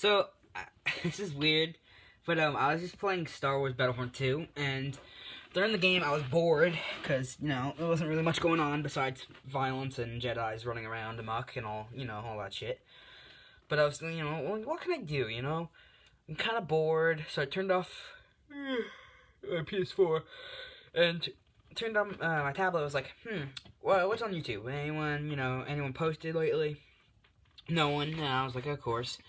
So, this is weird, but I was just playing Star Wars Battlefront 2, and during the game I was bored, because, there wasn't really much going on besides violence and Jedis running around amok and all, all that shit. But I was, what can I do, I'm kind of bored, so I turned off my PS4, and turned on my tablet. I was like, well, what's on YouTube? Anyone posted lately? No one. And I was like, of course.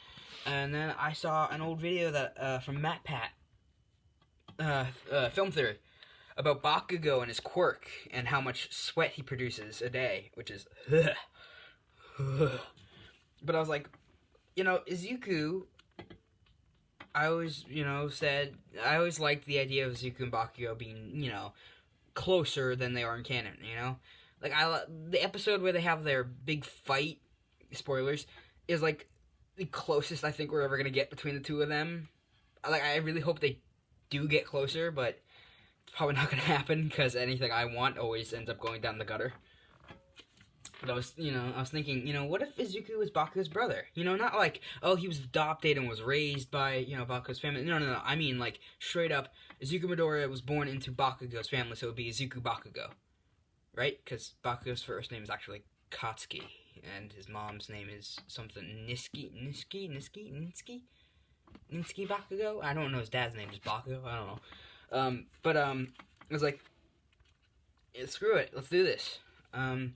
And then I saw an old video that from Matt Film Theory, about Bakugo and his quirk and how much sweat he produces a day, which is but I was like, Izuku, I always, I always liked the idea of Izuku and Bakugo being, closer than they are in canon, Like, the episode where they have their big fight, spoilers, is, like, the closest I think we're ever going to get between the two of them. Like, I really hope they do get closer, but it's probably not going to happen, because anything I want always ends up going down the gutter. But I was thinking, what if Izuku was Bakugo's brother? Not like, oh, he was adopted and was raised by, Bakugo's family. No. I mean, like, straight up, Izuku Midoriya was born into Bakugo's family, so it would be Izuku Bakugo. Right? Because Bakugo's first name is actually Katsuki, and his mom's name is something Niski Bakugo? I don't know his dad's name is Bakugo, I don't know. I was like, yeah, screw it, let's do this. I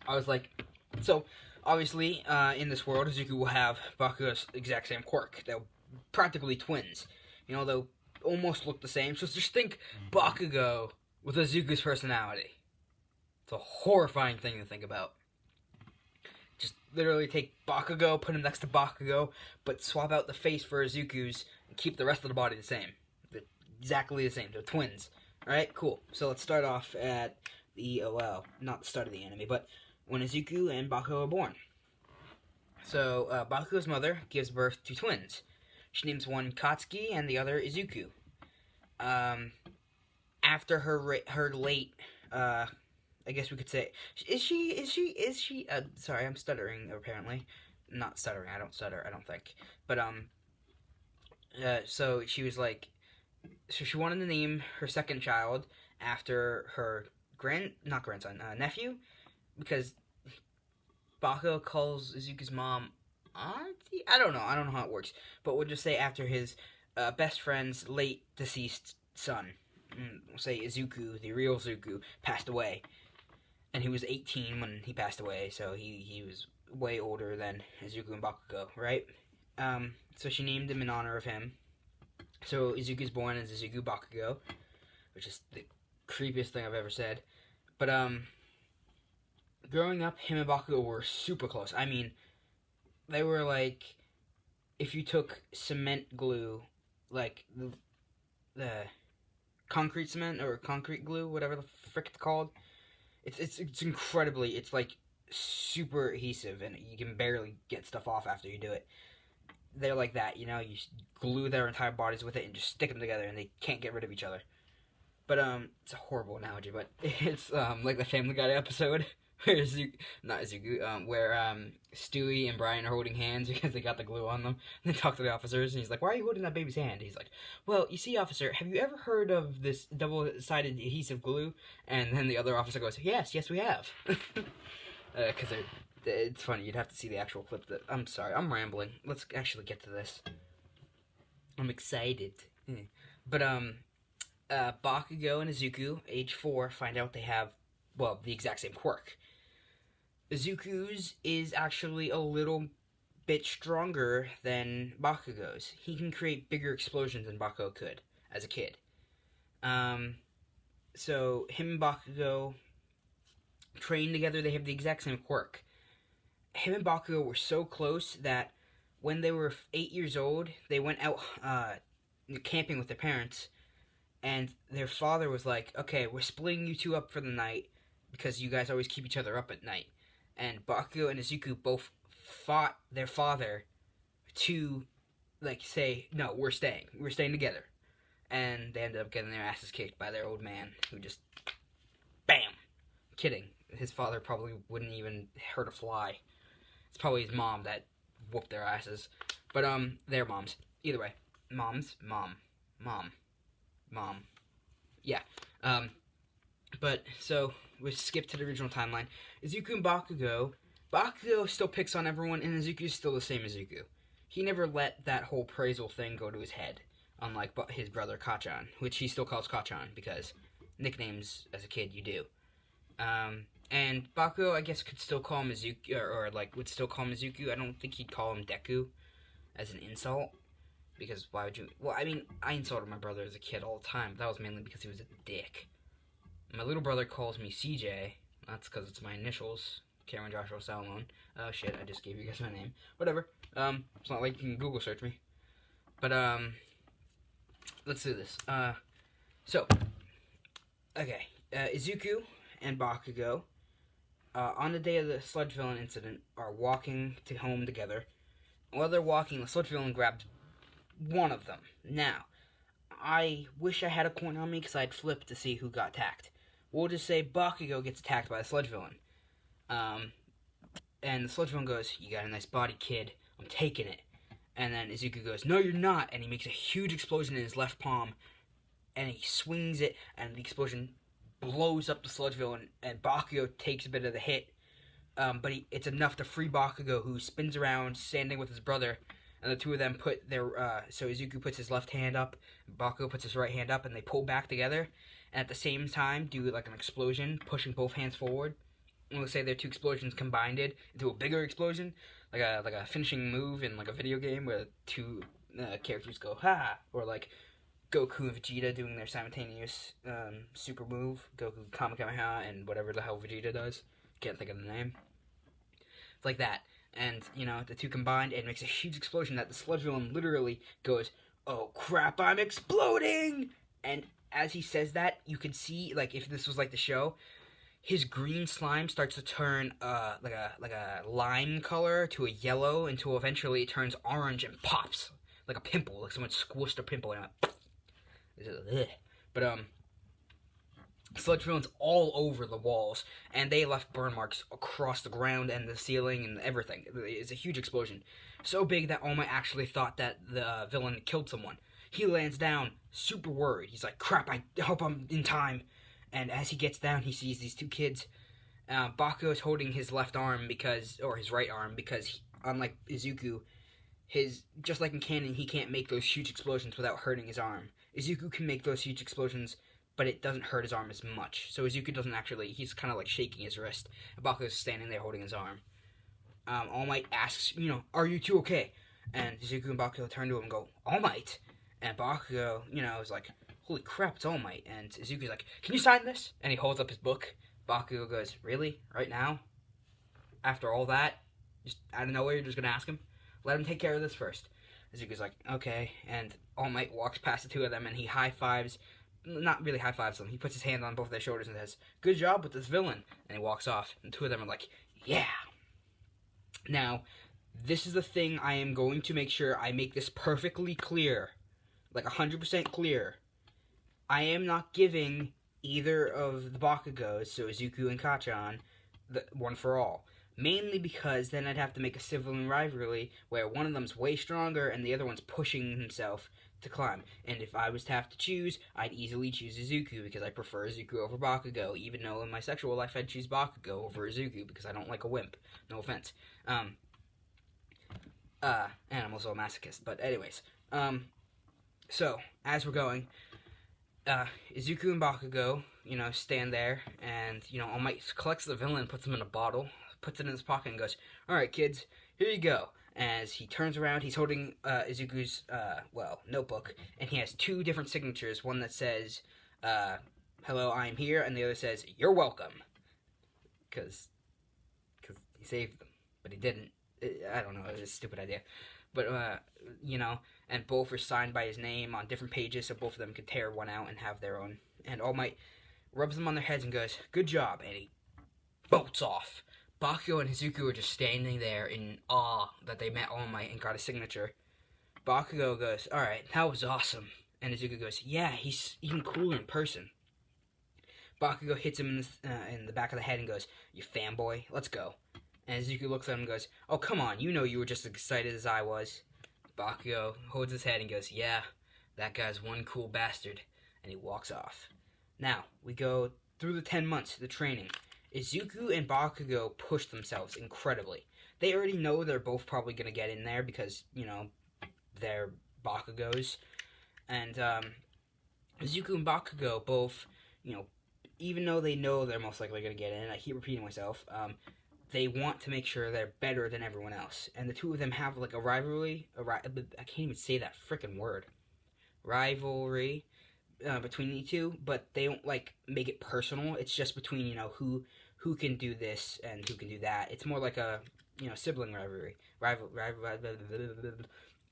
was like, so, obviously, in this world, Izuku will have Bakugo's exact same quirk. They're practically twins. They'll almost look the same. So just think Bakugo with Izuku's personality. It's a horrifying thing to think about. Just literally take Bakugo, put him next to Bakugo, but swap out the face for Izuku's and keep the rest of the body the same. They're exactly the same. They're twins. Alright, cool. So let's start off at not the start of the anime, but when Izuku and Bakugo are born. So, Bakugo's mother gives birth to twins. She names one Katsuki and the other Izuku. After her late, I guess we could say, is she, sorry, I'm stuttering, apparently. Not stuttering, I don't stutter, I don't think. But, so she was like, so she wanted to name her second child after her nephew, because Bakugo calls Izuku's mom auntie? I don't know how it works, but we'll just say after his best friend's late deceased son. We'll say Izuku, the real Izuku, passed away, and he was 18 when he passed away, so he was way older than Izuku and Bakugo, right? So she named him in honor of him. So Izuku's born as Izuku Bakugo, which is the creepiest thing I've ever said. But growing up, him and Bakugo were super close. I mean, they were like, if you took cement glue, like the concrete cement or concrete glue, whatever the frick it's called, it's incredibly, it's like super adhesive, and you can barely get stuff off after you do it. They're like that, you glue their entire bodies with it and just stick them together, and they can't get rid of each other. But, it's a horrible analogy, but it's, like the Family Guy episode, where where, Stewie and Brian are holding hands because they got the glue on them. And they talk to the officers, and he's like, why are you holding that baby's hand? He's like, well, you see, officer, have you ever heard of this double-sided adhesive glue? And then the other officer goes, yes, we have. Because it's funny, you'd have to see the actual clip. I'm sorry, I'm rambling. Let's actually get to this. I'm excited. But, Bakugo and Izuku, age 4, find out they have, well, the exact same quirk. Izuku's is actually a little bit stronger than Bakugo's. He can create bigger explosions than Bakugo could as a kid. So him and Bakugo train together. They have the exact same quirk. Him and Bakugo were so close that when they were 8 years old, they went out camping with their parents. And their father was like, okay, we're splitting you two up for the night because you guys always keep each other up at night. And Bakugo and Izuku both fought their father to, like, say, no, we're staying together. And they ended up getting their asses kicked by their old man, who just, bam! Kidding. his father probably wouldn't even hurt a fly. It's probably his mom that whooped their asses. But, their moms. Either way. Mom. Yeah. But, so, we skip to the original timeline. Izuku and Bakugo still picks on everyone, and Izuku's still the same Izuku. He never let that whole praisal thing go to his head, unlike his brother Kachan, which he still calls Kachan, because nicknames as a kid you do. And Bakugo, I guess, could still call him Izuku, would still call him Izuku. I don't think he'd call him Deku as an insult, because why would you? Well, I mean, I insulted my brother as a kid all the time, but that was mainly because he was a dick. My little brother calls me CJ. That's because it's my initials, Cameron Joshua Salomon. Oh shit, I just gave you guys my name. Whatever. It's not like you can Google search me. But, let's do this. Okay. Izuku and Bakugo, on the day of the Sludge villain incident, are walking to home together. While they're walking, the Sludge villain grabs one of them. Now, I wish I had a coin on me because I'd flip to see who got attacked. We'll just say Bakugo gets attacked by the Sludge villain. And the Sludge villain goes, "You got a nice body, kid. I'm taking it." And then Izuku goes, "No, you're not." And he makes a huge explosion in his left palm. And he swings it, and the explosion blows up the Sludge villain. And Bakugo takes a bit of the hit. But it's enough to free Bakugo, who spins around, standing with his brother. And the two of them put their... so Izuku puts his left hand up, Bakugo puts his right hand up, and they pull back together. And at the same time, do like an explosion, pushing both hands forward. And we'll say their two explosions combined into a bigger explosion, like a finishing move in like a video game where two characters go ha, or like Goku and Vegeta doing their simultaneous super move, Goku Kamehameha and whatever the hell Vegeta does. Can't think of the name. It's like that, and the two combined, it makes a huge explosion that the Sludge villain literally goes, "Oh crap, I'm exploding!" And as he says that, you can see, like, if this was like the show, his green slime starts to turn like a lime color to a yellow until eventually it turns orange and pops like a pimple, like someone squished a pimple and but Sludge villains all over the walls, and they left burn marks across the ground and the ceiling and everything. It's a huge explosion, so big that All Might actually thought that the villain killed someone. He lands down, super worried. He's like, "Crap, I hope I'm in time." And as he gets down, he sees these two kids. Bakugo is holding his left arm or his right arm, because unlike Izuku, just like in canon, he can't make those huge explosions without hurting his arm. Izuku can make those huge explosions, but it doesn't hurt his arm as much. So Izuku doesn't actually, he's kind of like shaking his wrist. Bakugo's standing there holding his arm. All Might asks, "Are you two okay?" And Izuku and Bakugo turn to him and go, "All Might?" And Bakugo, is like, "Holy crap, it's All Might." And Izuku's like, "Can you sign this?" And he holds up his book. Bakugo goes, "Really? Right now? After all that? Just out of nowhere, you're just going to ask him? Let him take care of this first." Izuku's like, "Okay." And All Might walks past the two of them, and he high-fives, not really high-fives them, he puts his hand on both their shoulders and says, "Good job with this villain." And he walks off, and the two of them are like, "Yeah." Now, this is the thing I am going to make sure I make this perfectly clear. Like 100% clear. I am not giving either of the Bakugos, so Izuku and Kachan, the one for all. Mainly because then I'd have to make a sibling rivalry where one of them's way stronger and the other one's pushing himself to climb. And if I was to have to choose, I'd easily choose Izuku because I prefer Izuku over Bakugo, even though in my sexual life I'd choose Bakugo over Izuku because I don't like a wimp. No offense. And I'm also a masochist. But anyways, so, as we're going, Izuku and Bakugo, stand there, and, All Might collects the villain, puts him in a bottle, puts it in his pocket, and goes, "Alright, kids, here you go." As he turns around, he's holding Izuku's, notebook, and he has two different signatures, one that says, "Hello, I'm here," and the other says, "You're welcome." Because he saved them, but he didn't. I don't know, it was a stupid idea. But, and both are signed by his name on different pages, so both of them could tear one out and have their own. And All Might rubs them on their heads and goes, "Good job," and he bolts off. Bakugo and Izuku are just standing there in awe that they met All Might and got a signature. Bakugo goes, "Alright, that was awesome." And Izuku goes, "Yeah, he's even cooler in person." Bakugo hits him in the back of the head and goes, "You fanboy, let's go." And Izuku looks at him and goes, "Oh, come on, you know you were just as excited as I was." Bakugo holds his head and goes, "Yeah, that guy's one cool bastard." And he walks off. Now, we go through the 10 months of the training. Izuku and Bakugo push themselves incredibly. They already know they're both probably going to get in there because, they're Bakugos. And Izuku and Bakugo both, even though they know they're most likely going to get in, I keep repeating myself, they want to make sure they're better than everyone else. And the two of them have like a rivalry, I can't even say that frickin' word. Rivalry between the two, but they don't like make it personal. It's just between, who can do this and who can do that. It's more like a, sibling rivalry.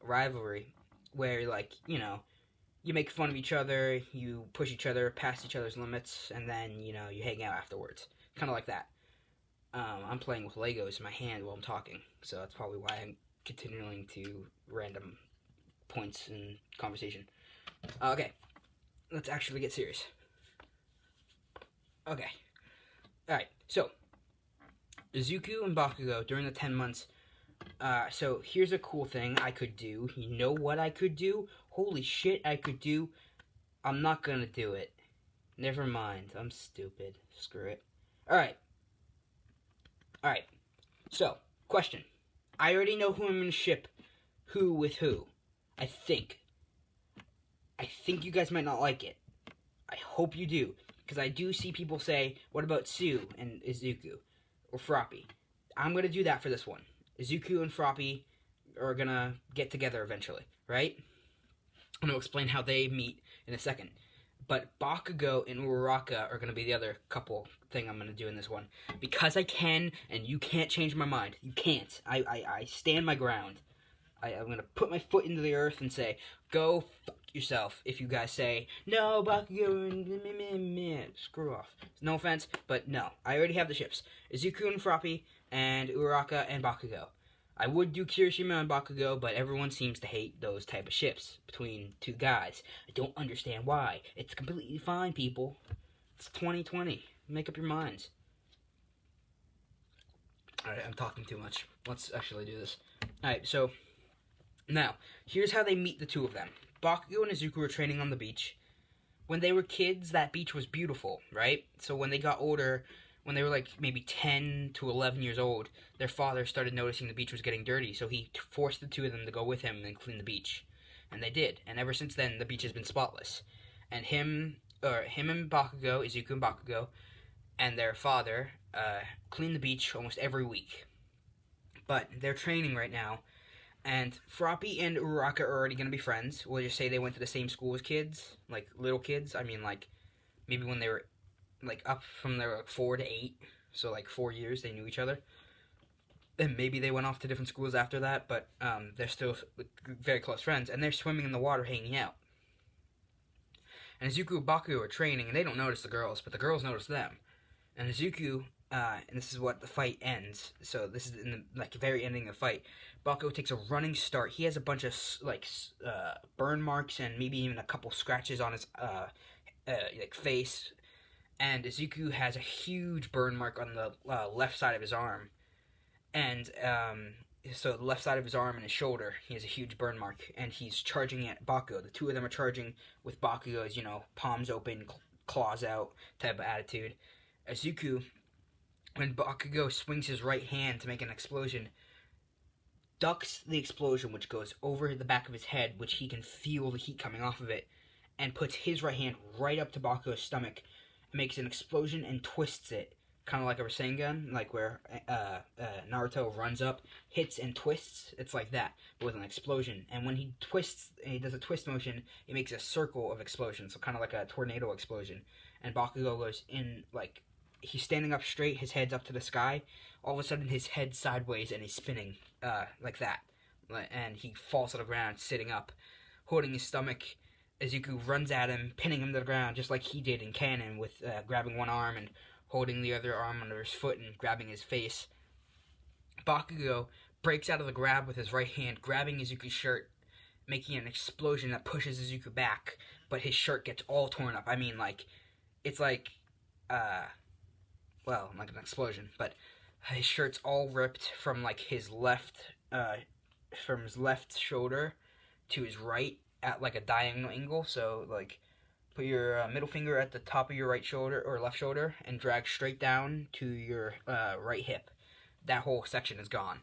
Rivalry where like, you make fun of each other, you push each other past each other's limits, and then, you hang out afterwards. Kind of like that. I'm playing with Legos in my hand while I'm talking, so that's probably why I'm continuing to random points in conversation. Okay, let's actually get serious. Okay. Alright, so, Izuku and Bakugo during the 10 months, so here's a cool thing I could do. You know what I could do? Holy shit, I could do. I'm not gonna do it. Never mind, I'm stupid. Screw it. Alright, so, question. I already know who I'm gonna ship who with who. I think you guys might not like it. I hope you do. Because I do see people say, what about Sue and Izuku? Or Froppy? I'm going to do that for this one. Izuku and Froppy are going to get together eventually, right? I'm going to explain how they meet in a second. But Bakugo and Uraraka are going to be the other couple thing I'm going to do in this one. Because I can, and you can't change my mind. You can't. I stand my ground. I'm going to put my foot into the earth and say, go fuck yourself if you guys say, no, Bakugo, screw off. No offense, but no. I already have the ships. Izuku and Froppy, and Uraraka and Bakugo. I would do Kirishima and Bakugo, but everyone seems to hate those type of ships between two guys. I don't understand why. It's completely fine, people. It's 2020. Make up your minds. Alright, I'm talking too much. Let's actually do this. Alright, so... now, here's how they meet the two of them. Bakugo and Izuku were training on the beach. When they were kids, that beach was beautiful, right? So when they got older, when they were like maybe 10 to 11 years old, their father started noticing the beach was getting dirty, so he forced the two of them to go with him and clean the beach. And they did. And ever since then, the beach has been spotless. And him and Bakugo, Izuku and Bakugo, and their father clean the beach almost every week. But they're training right now. And Froppy and Uraraka are already going to be friends. We'll just say they went to the same school as kids. Like, little kids. I mean, like, maybe when they were, like, up from their, like, 4 to 8. So, like, 4 years they knew each other. And maybe they went off to different schools after that. But they're still very close friends. And they're swimming in the water hanging out. And Izuku and Bakugo are training. And they don't notice the girls. But the girls notice them. And Izuku... and this is what the fight ends. So this is in the very ending of the fight. Bakugo takes a running start. He has a bunch of burn marks and maybe even a couple scratches on his face. And Izuku has a huge burn mark on the left side of his arm. And so the left side of his arm and his shoulder, he has a huge burn mark. And he's charging at Bakugo. The two of them are charging with Bakugo's, palms open, claws out type of attitude. Izuku, when Bakugo swings his right hand to make an explosion, ducks the explosion, which goes over the back of his head, which he can feel the heat coming off of it, and puts his right hand right up to Bakugo's stomach, makes an explosion and twists it, kind of like a Rasengan, like where Naruto runs up, hits and twists. It's like that, but with an explosion. And when he twists, he does a twist motion, it makes a circle of explosion, so kind of like a tornado explosion. And Bakugo goes in, like, he's standing up straight, his head's up to the sky. All of a sudden, his head's sideways, and he's spinning, like that. And he falls to the ground, sitting up, holding his stomach. Izuku runs at him, pinning him to the ground, just like he did in canon, with grabbing one arm and holding the other arm under his foot and grabbing his face. Bakugo breaks out of the grab with his right hand, grabbing Izuku's shirt, making an explosion that pushes Izuku back, but his shirt gets all torn up. I mean, like, it's like well, like an explosion, but his shirt's all ripped from like from his left shoulder to his right at like a diagonal angle. So like, put your middle finger at the top of your right shoulder or left shoulder and drag straight down to your right hip. That whole section is gone.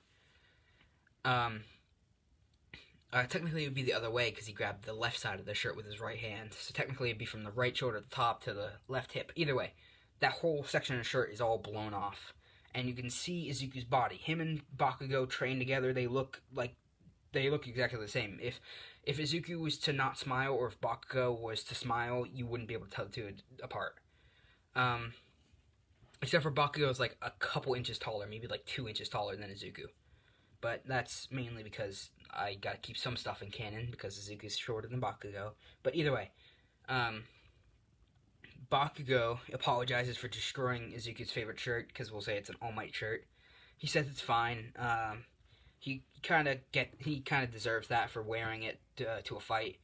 Technically, it would be the other way because he grabbed the left side of the shirt with his right hand. So technically, it'd be from the right shoulder at the top to the left hip. Either way, that whole section of the shirt is all blown off. And you can see Izuku's body. Him and Bakugo train together. They look exactly the same. If Izuku was to not smile or if Bakugo was to smile, you wouldn't be able to tell the two apart. Except for Bakugo is like a couple inches taller, maybe like 2 inches taller than Izuku. But that's mainly because I gotta keep some stuff in canon because Izuku's shorter than Bakugo. But either way, Bakugo apologizes for destroying Izuku's favorite shirt because we'll say it's an All Might shirt. He says it's fine. He kind of deserves that for wearing it to a fight.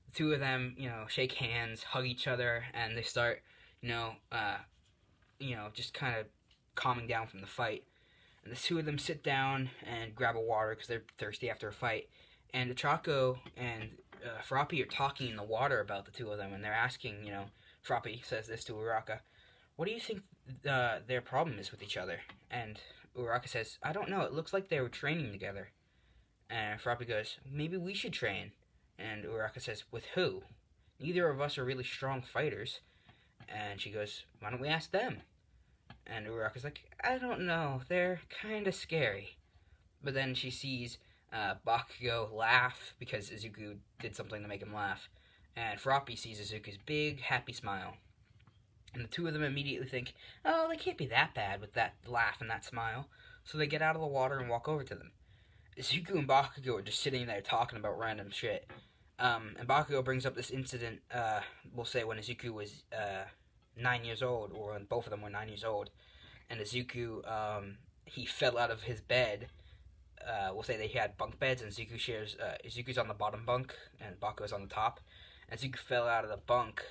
The two of them, shake hands, hug each other, and they start, just kind of calming down from the fight. And the two of them sit down and grab a water because they're thirsty after a fight. And Ochako and Froppy are talking in the water about the two of them, and they're asking, Froppy says this to Uraka, what do you think their problem is with each other? And Uraka says, I don't know, it looks like they were training together. And Froppy goes, maybe we should train. And Uraka says, with who? Neither of us are really strong fighters. And she goes, why don't we ask them? And Uraka's like, I don't know, they're kind of scary. But then she sees Bakugo laugh because Izuku did something to make him laugh. And Froppy sees Izuku's big, happy smile. And the two of them immediately think, oh, they can't be that bad with that laugh and that smile. So they get out of the water and walk over to them. Izuku and Bakugo are just sitting there talking about random shit. And Bakugo brings up this incident, we'll say when Izuku was 9 years old, or when both of them were 9 years old. And Izuku, he fell out of his bed. We'll say they had bunk beds, and Izuku's on the bottom bunk, and Bakugo's on the top. And Izuku fell out of the bunk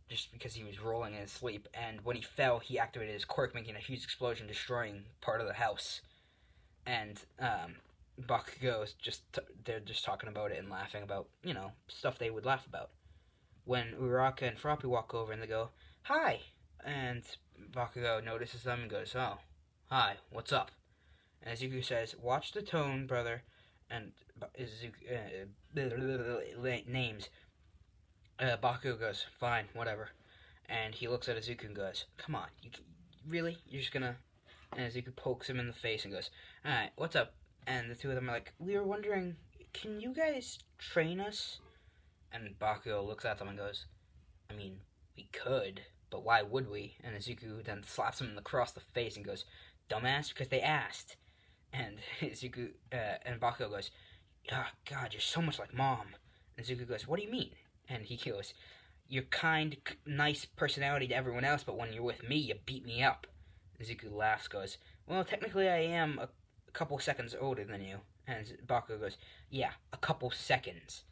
just because he was rolling in his sleep. And when he fell, he activated his quirk, making a huge explosion, destroying part of the house. And Bakugo they're just talking about it and laughing about, stuff they would laugh about. When Uraka and Froppy walk over and they go, hi! And Bakugo notices them and goes, oh, hi, what's up? And Izuku says, watch the tone, brother. And Izuku, names. Bakugo goes, fine, whatever. And he looks at Izuku and goes, come on, really? You're just gonna... And Izuku pokes him in the face and goes, alright, what's up? And the two of them are like, we were wondering, can you guys train us? And Bakugo looks at them and goes, I mean, we could, but why would we? And Izuku then slaps him across the face and goes, dumbass, because they asked. And Izuku, and Bakugo goes, oh, God, you're so much like Mom. And Izuku goes, what do you mean? And he goes, you're kind, nice personality to everyone else, but when you're with me, you beat me up. Izuku laughs, goes, well, technically I am a couple seconds older than you. And Bakugo goes, yeah, a couple seconds.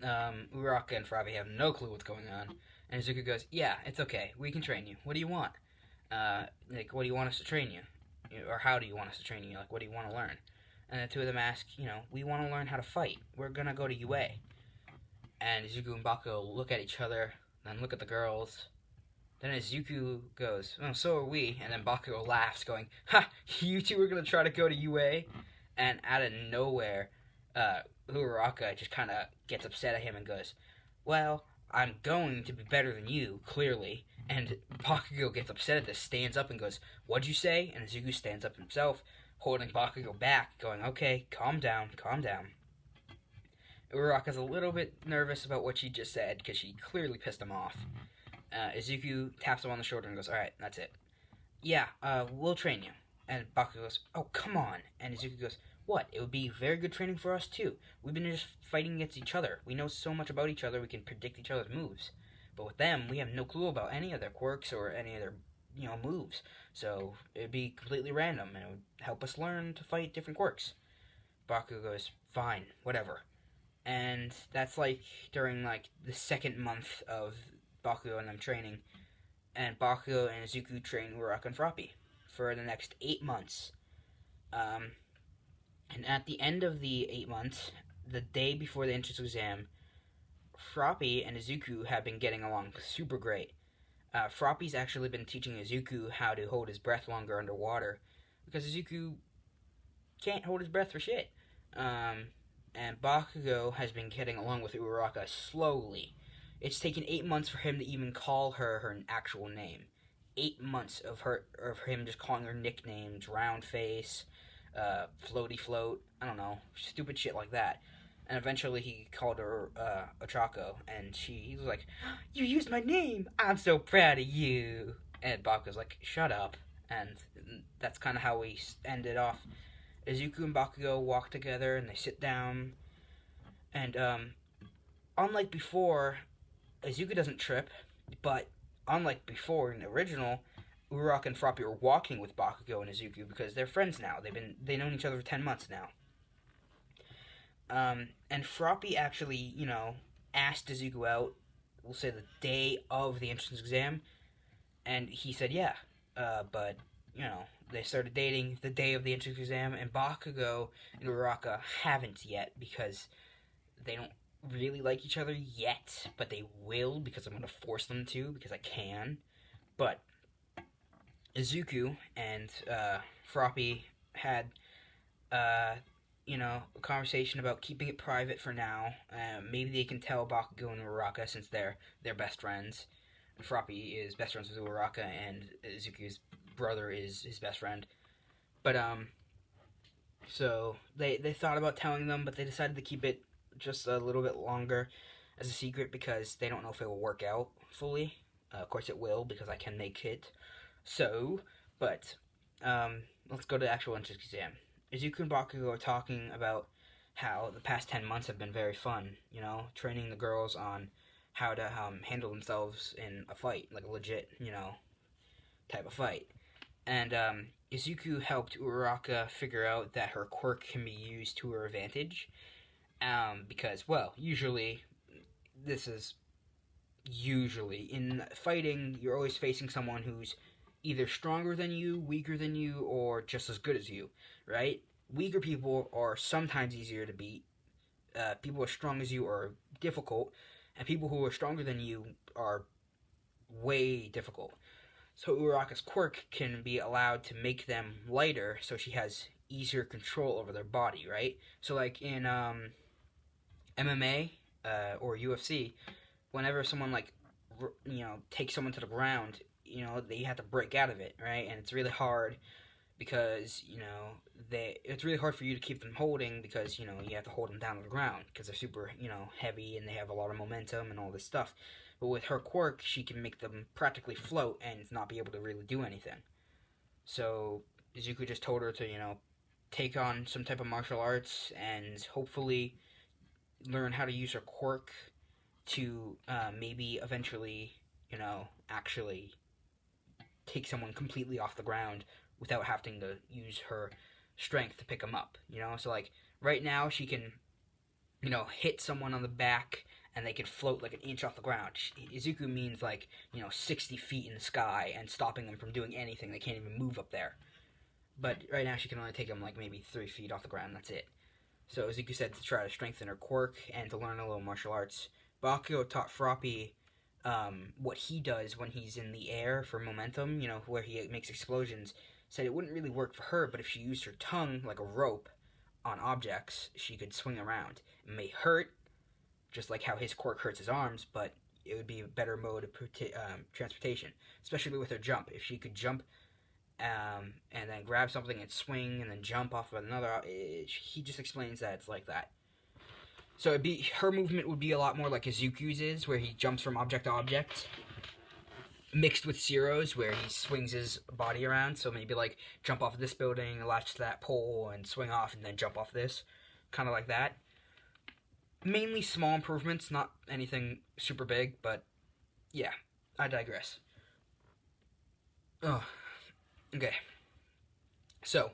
Uraka and Froppy have no clue what's going on. And Izuku goes, yeah, it's okay, we can train you. What do you want? What do you want us to train you? Or how do you want us to train you? Like, what do you want to learn? And the two of them ask, we want to learn how to fight. We're gonna go to UA. And Izuku and Bakugo look at each other, then look at the girls. Then Izuku goes, oh, so are we. And then Bakugo laughs, going, ha, you two are gonna try to go to UA? And out of nowhere, Uraka just kind of gets upset at him and goes, well, I'm going to be better than you, clearly. And Bakugo gets upset at this, stands up and goes, what'd you say? And Izuku stands up himself, holding Bakugo back, going, okay, calm down, calm down. Uraka's a little bit nervous about what she just said, because she clearly pissed him off. Izuku taps him on the shoulder and goes, alright, that's it. Yeah, we'll train you. And Bakugo goes, oh, come on. And Izuku goes, what? It would be very good training for us, too. We've been just fighting against each other. We know so much about each other, we can predict each other's moves. But with them, we have no clue about any of their quirks or any of their, moves. So it'd be completely random, and it would help us learn to fight different quirks. Bakugo goes, fine, whatever. And that's, during, the second month of Bakugo and them training. and Bakugo and Izuku train Uraraka and Froppy for the next 8 months. And at the end of the 8 months, the day before the entrance exam, Froppy and Izuku have been getting along super great. Froppy's actually been teaching Izuku how to hold his breath longer underwater, because Izuku can't hold his breath for shit. And Bakugo has been getting along with Uraraka slowly. It's taken 8 months for him to even call her actual name. 8 months of him just calling her nicknames, round face, floaty float, I don't know, stupid shit like that. And eventually he called her Ochako, and he was like, "You used my name! I'm so proud of you!" And Bakugo's like, "Shut up." And that's kind of how we ended off. Izuku and Bakugo walk together, and they sit down. And unlike before, Izuku doesn't trip, but unlike before in the original, Uraraka and Froppy are walking with Bakugo and Izuku because they're friends now. They've known each other for 10 months now. And Froppy actually, asked Izuku out, we'll say the day of the entrance exam, and he said yeah. But, they started dating the day of the entrance exam, and Bakugo and Uraraka haven't yet because they don't really like each other yet, but they will because I'm going to force them to because I can. But Izuku and Froppy had a conversation about keeping it private for now. Maybe they can tell Bakugo and Uraraka since they're best friends. Froppy is best friends with Uraraka, and Izuku's brother is his best friend. But so they thought about telling them, but they decided to keep it just a little bit longer as a secret because they don't know if it will work out fully. Of course it will because I can make it. So, but let's go to the actual entrance exam. Izuku and Bakugo are talking about how the past 10 months have been very fun, training the girls on how to handle themselves in a fight, like a legit, type of fight. And Izuku helped Uraraka figure out that her quirk can be used to her advantage, because, well, usually in fighting, you're always facing someone who's either stronger than you, weaker than you, or just as good as you, right? Weaker people are sometimes easier to beat. People as strong as you are difficult, and people who are stronger than you are way difficult. So Uraraka's quirk can be allowed to make them lighter, so she has easier control over their body, right? So like in MMA or UFC, whenever someone takes someone to the ground, they have to break out of it, right? And it's really hard because it's really hard for you to keep them holding because you have to hold them down to the ground because they're super heavy and they have a lot of momentum and all this stuff. But with her quirk, she can make them practically float and not be able to really do anything. So Izuku just told her to take on some type of martial arts and hopefully learn how to use her quirk to maybe eventually actually take someone completely off the ground without having to use her strength to pick them up, So, like, right now she can, hit someone on the back and they can float like an inch off the ground. Izuku means, 60 feet in the sky and stopping them from doing anything. They can't even move up there. But right now she can only take them, maybe 3 feet off the ground. That's it. So Izuku said to try to strengthen her quirk and to learn a little martial arts. Bakugo taught Froppy what he does when he's in the air for momentum, where he makes explosions. Said it wouldn't really work for her, but if she used her tongue like a rope on objects, she could swing around. It may hurt, just like how his quirk hurts his arms, but it would be a better mode of transportation, especially with her jump. If she could jump and then grab something and swing and then jump off of another, he just explains that it's like that. So her movement would be a lot more like Izuku's is, where he jumps from object to object, mixed with Zero's, where he swings his body around. So maybe jump off this building, latch to that pole, and swing off, and then jump off this, kind of like that. Mainly small improvements, not anything super big, but yeah, I digress. Oh, okay. So,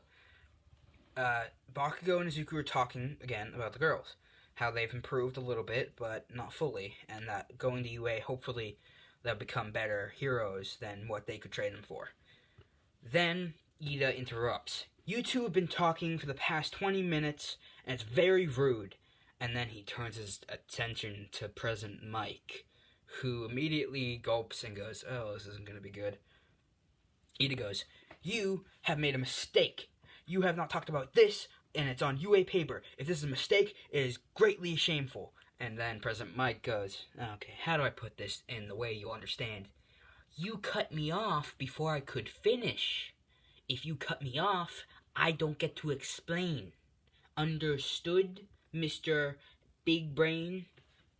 Bakugo and Izuku are talking again about the girls. How they've improved a little bit, but not fully, and that going to UA hopefully they'll become better heroes than what they could train them for. Then Ida interrupts. You two have been talking for the past 20 minutes, and it's very rude. And then he turns his attention to President Mike, who immediately gulps and goes, oh, this isn't going to be good. Ida goes, you have made a mistake. You have not talked about this, and it's on UA paper. If this is a mistake, it is greatly shameful. And then President Mike goes, okay, how do I put this in the way you'll understand? You cut me off before I could finish. If you cut me off, I don't get to explain. Understood, Mr. Big Brain?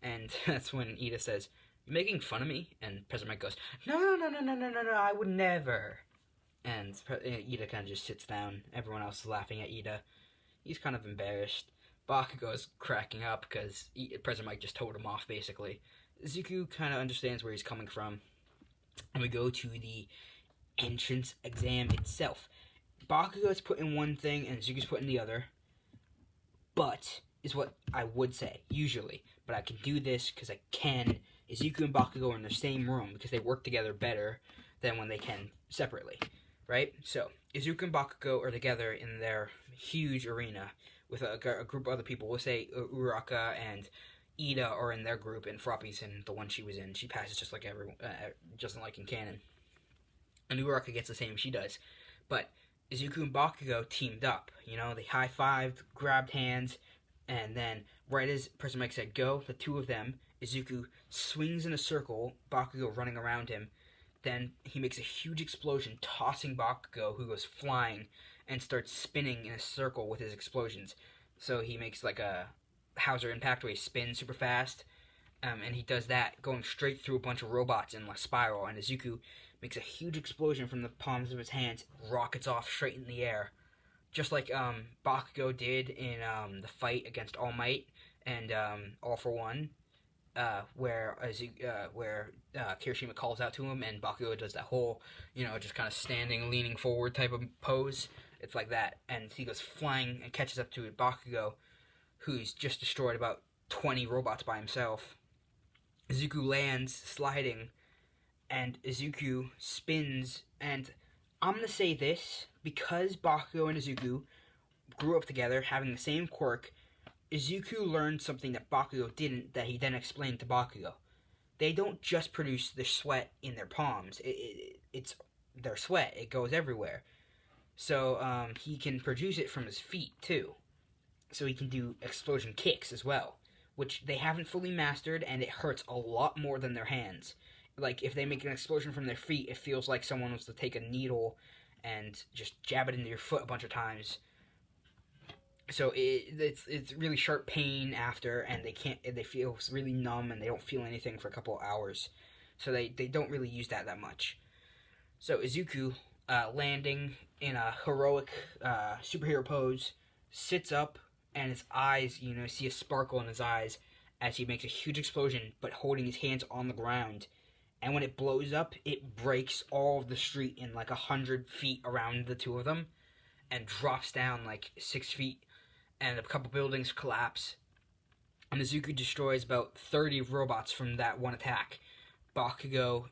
And that's when Ida says, you're making fun of me? And President Mike goes, no, I would never. And Ida kind of just sits down. Everyone else is laughing at Ida. He's kind of embarrassed. Bakugo's cracking up because President Mike just told him off, basically. Zuko kind of understands where he's coming from. And we go to the entrance exam itself. Bakugo's put in one thing and Zuko's put in the other. But, is what I would say, usually. But I can do this because I can. Zuko and Bakugo are in the same room because they work together better than when they can separately. Right? So, Izuku and Bakugo are together in their huge arena with a group of other people. We'll say Uraka and Ida are in their group, and Froppy's in the one she was in. She passes just like everyone, just like in canon. And Uraka gets the same she does. But Izuku and Bakugo teamed up. You know, they high-fived, grabbed hands, and then right as President Mike said go, the two of them, Izuku swings in a circle, Bakugo running around him. Then he makes a huge explosion, tossing Bakugo, who goes flying, and starts spinning in a circle with his explosions. So he makes like a Hauser impact where he spins super fast, and he does that going straight through a bunch of robots in a spiral, and Izuku makes a huge explosion from the palms of his hands, rockets off straight in the air. Just like Bakugo did in the fight against All Might and All for One, where Kirishima calls out to him, and Bakugo does that whole, just kind of standing, leaning forward type of pose. It's like that, and he goes flying and catches up to Bakugo, who's just destroyed about 20 robots by himself. Izuku lands, sliding, and Izuku spins, and I'm going to say this, because Bakugo and Izuku grew up together, having the same quirk, Izuku learned something that Bakugo didn't, that he then explained to Bakugo. They don't just produce the sweat in their palms. It's their sweat. It goes everywhere. So he can produce it from his feet, too. So he can do explosion kicks as well, which they haven't fully mastered, and it hurts a lot more than their hands. Like, if they make an explosion from their feet, it feels like someone was to take a needle and just jab it into your foot a bunch of times. So it's really sharp pain after, and they feel really numb, and they don't feel anything for a couple of hours. So they don't really use that much. So Izuku, landing in a heroic superhero pose, sits up, and his eyes, see a sparkle in his eyes as he makes a huge explosion, but holding his hands on the ground. And when it blows up, it breaks all of the street in like 100 feet around the two of them, and drops down like 6 feet, and a couple buildings collapse. And Izuku destroys about 30 robots from that one attack. Bakugo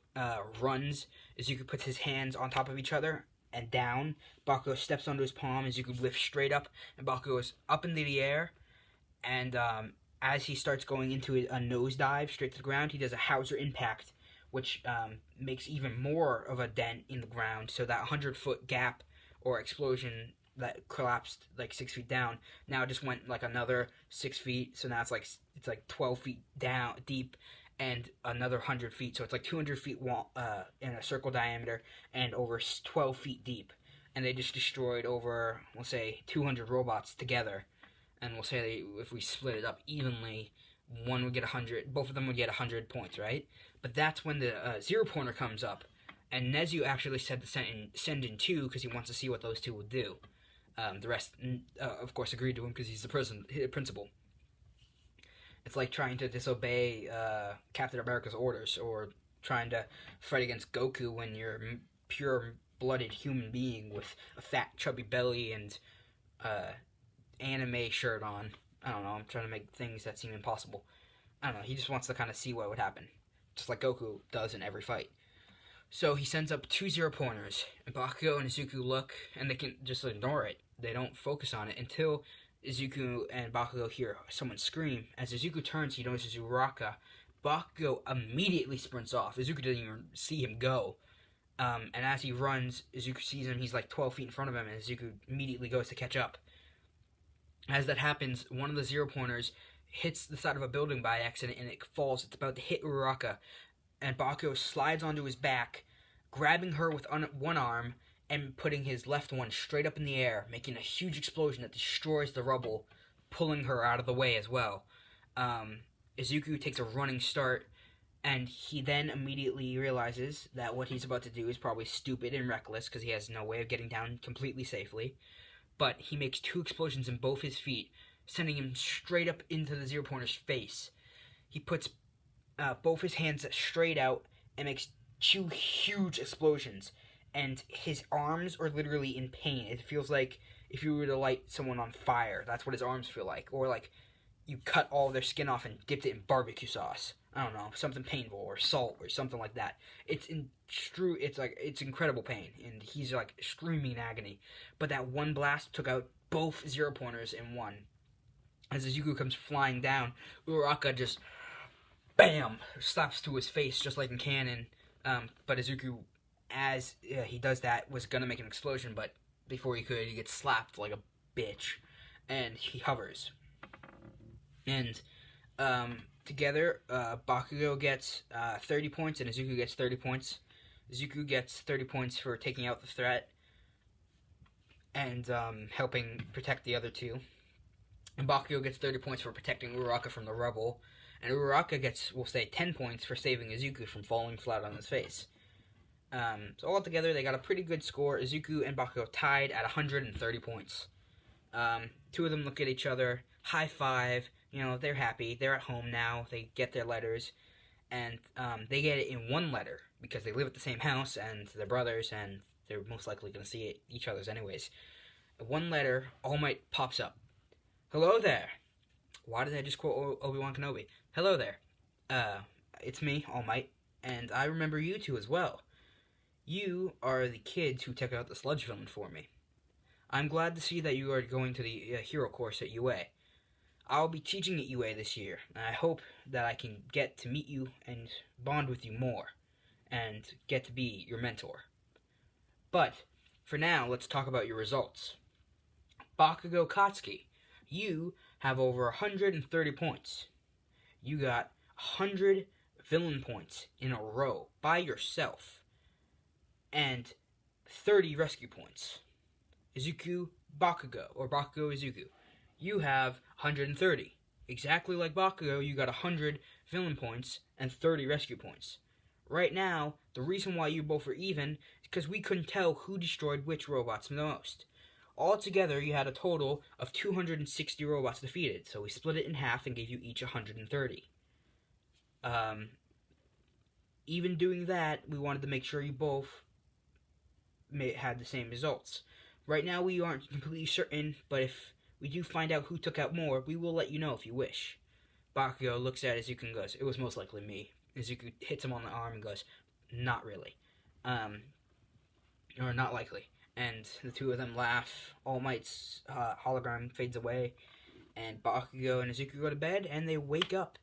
runs. Izuku puts his hands on top of each other and down. Bakugo steps onto his palm. Izuku lifts straight up, and Bakugo goes up into the air. And as he starts going into a nosedive straight to the ground, he does a Hauser impact, which makes even more of a dent in the ground. So that 100-foot gap or explosion that collapsed like 6 feet down now just went like another 6 feet. So now it's like 12 feet down deep, and another 100 feet. So it's like 200 feet in a circle diameter and over 12 feet deep. And they just destroyed over, we'll say, 200 robots together. And we'll say if we split it up evenly, one would get 100, both of them would get 100 points, right? But that's when the zero-pointer comes up. And Nezu actually said to send in two because he wants to see what those two will do. The rest, of course, agreed to him because he's the principal. It's like trying to disobey Captain America's orders, or trying to fight against Goku when you're a pure-blooded human being with a fat, chubby belly and anime shirt on. I don't know, I'm trying to make things that seem impossible. I don't know, he just wants to kind of see what would happen. just like Goku does in every fight. So he sends up 2 0-pointers, and Bakugo and Izuku look, and they can just ignore it. They don't focus on it until Izuku and Bakugo hear someone scream. As Izuku turns, he notices Uraraka. Bakugo immediately sprints off. Izuku doesn't even see him go. And as he runs, Izuku sees him. He's like 12 feet in front of him, and Izuku immediately goes to catch up. As that happens, one of the 0-pointers hits the side of a building by accident, and it falls. It's about to hit Uraraka. And Bakugo slides onto his back, grabbing her with one arm and putting his left one straight up in the air, making a huge explosion that destroys the rubble, pulling her out of the way as well. Izuku takes a running start, and he then immediately realizes that what he's about to do is probably stupid and reckless because he has no way of getting down completely safely. But he makes 2 explosions in both his feet, sending him straight up into the 0-pointer's face. He puts both his hands straight out and makes 2 huge explosions, and his arms are literally in pain. It feels like if you were to light someone on fire. That's what his arms feel like. Or like you cut all their skin off and dipped it in barbecue sauce. I don't know, something painful, or salt, or something like that. It's incredible pain, and he's like screaming in agony. But that one blast took out both 0-pointers in one. As Izuku comes flying down, Uraraka just bam, slaps to his face just like in canon. But Izuku, as he does that, was gonna make an explosion, but before he could, he gets slapped like a bitch, and he hovers. And together, Bakugo gets 30 points, and Izuku gets 30 points. Izuku gets 30 points for taking out the threat and helping protect the other 2. And Bakugo gets 30 points for protecting Uraraka from the rubble. And Uraraka gets, we'll say, 10 points for saving Izuku from falling flat on his face. So all together, they got a pretty good score. Izuku and Bakugo tied at 130 points. 2 of them look at each other, high five. You know, they're happy. They're at home now. They get their letters. And they get it in one letter because they live at the same house and they're brothers and they're most likely going to see each other's anyways. One letter, All Might pops up. Hello there. Why did I just quote Obi-Wan Kenobi? Hello there. It's me, All Might, and I remember you 2 as well. You are the kids who took out the Sludge villain for me. I'm glad to see that you are going to the hero course at UA. I'll be teaching at UA this year, and I hope that I can get to meet you and bond with you more, and get to be your mentor. But, for now, let's talk about your results. Bakugo Katsuki, you have over 130 points. You got 100 villain points in a row by yourself, and 30 rescue points. Izuku Bakugo, or Bakugo Izuku, you have 130. Exactly like Bakugo, you got 100 villain points and 30 rescue points. Right now, the reason why you both are even is because we couldn't tell who destroyed which robots the most. Altogether, you had a total of 260 robots defeated, so we split it in half and gave you each 130. Even doing that, we wanted to make sure you both had the same results. Right now, we aren't completely certain, but if we do find out who took out more, we will let you know if you wish. Bakugo looks at Izuku and goes, it was most likely me. Izuku hits him on the arm and goes, not really. Or not likely. And the 2 of them laugh. All Might's hologram fades away, and Bakugo and Izuku go to bed, and they wake up.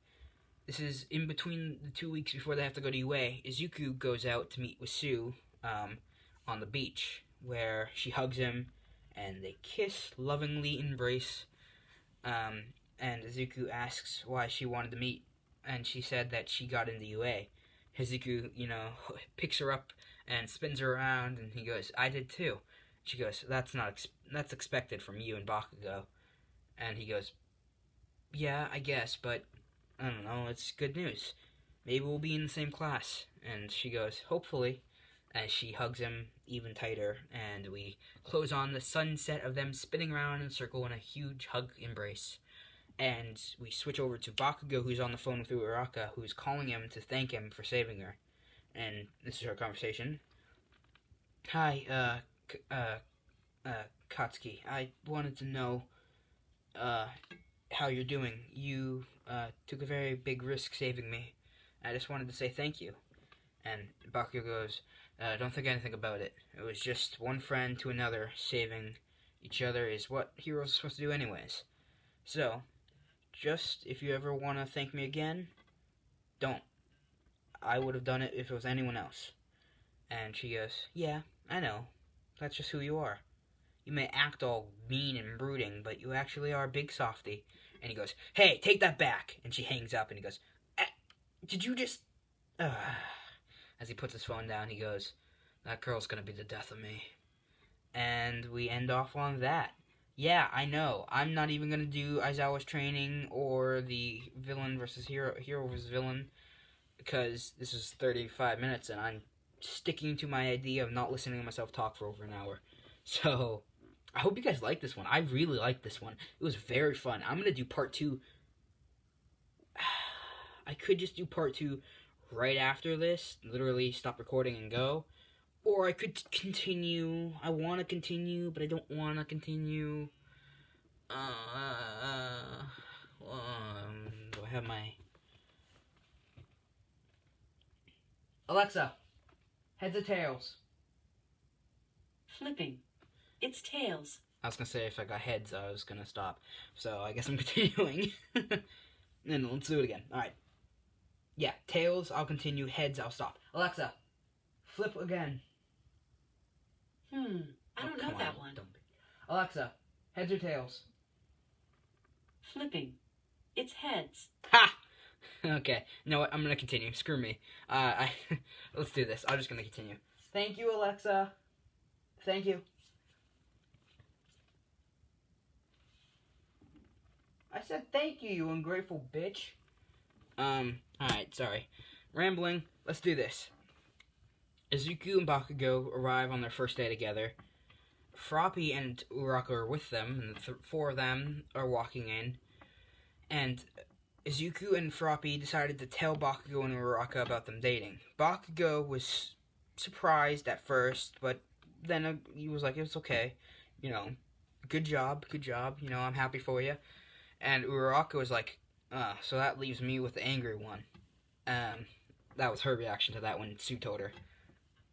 This is in between the 2 weeks before they have to go to UA. Izuku goes out to meet with Sue on the beach, where she hugs him, and they kiss, lovingly embrace. And Izuku asks why she wanted to meet, and she said that she got into UA. Izuku, picks her up and spins her around, and he goes, I did too. She goes, that's expected from you and Bakugo. And he goes, yeah, I guess, but I don't know, it's good news. Maybe we'll be in the same class. And she goes, hopefully. As she hugs him even tighter, and we close on the sunset of them spinning around in a circle in a huge hug embrace. And we switch over to Bakugo, who's on the phone with Uraraka, who's calling him to thank him for saving her. And this is her conversation. Hi, Katsuki. I wanted to know, how you're doing. You, took a very big risk saving me. I just wanted to say thank you. And Bakugo goes, don't think anything about it. It was just one friend to another. Saving each other is what heroes are supposed to do anyways. So, just if you ever want to thank me again, don't. I would have done it if it was anyone else. And she goes, yeah, I know. That's just who you are. You may act all mean and brooding, but you actually are a big softy. And he goes, hey, take that back. And she hangs up and he goes, did you just... As he puts his phone down, he goes, that girl's gonna be the death of me. And we end off on that. Yeah, I know. I'm not even gonna do Aizawa's training or the villain versus hero versus villain, because this is 35 minutes and I'm sticking to my idea of not listening to myself talk for over an hour. So, I hope you guys like this one. I really liked this one. It was very fun. I'm gonna do part 2. I could just do part 2 right after this, literally stop recording and go. Or I could continue. I want to continue, but I don't want to continue. Do I have my... Alexa, heads or tails? Flipping. It's tails. I was going to say if I got heads, I was going to stop. So I guess I'm continuing. Then let's do it again. Alright. Yeah, tails, I'll continue. Heads, I'll stop. Alexa, flip again. I don't know that one. Alexa, heads or tails? Flipping. It's heads. Ha! Okay, you know what? I'm gonna continue. Screw me. Let's do this. I'm just gonna continue. Thank you, Alexa. Thank you. I said thank you, you ungrateful bitch. Alright, sorry. Rambling. Let's do this. Izuku and Bakugo arrive on their first day together. Froppy and Uraraka are with them, and the 4 of them are walking in. And Izuku and Froppy decided to tell Bakugo and Uraraka about them dating. Bakugo was surprised at first, but then he was like, it's okay. You know, good job, you know, I'm happy for you. And Uraraka was like, so that leaves me with the angry one. That was her reaction to that when Sue told her.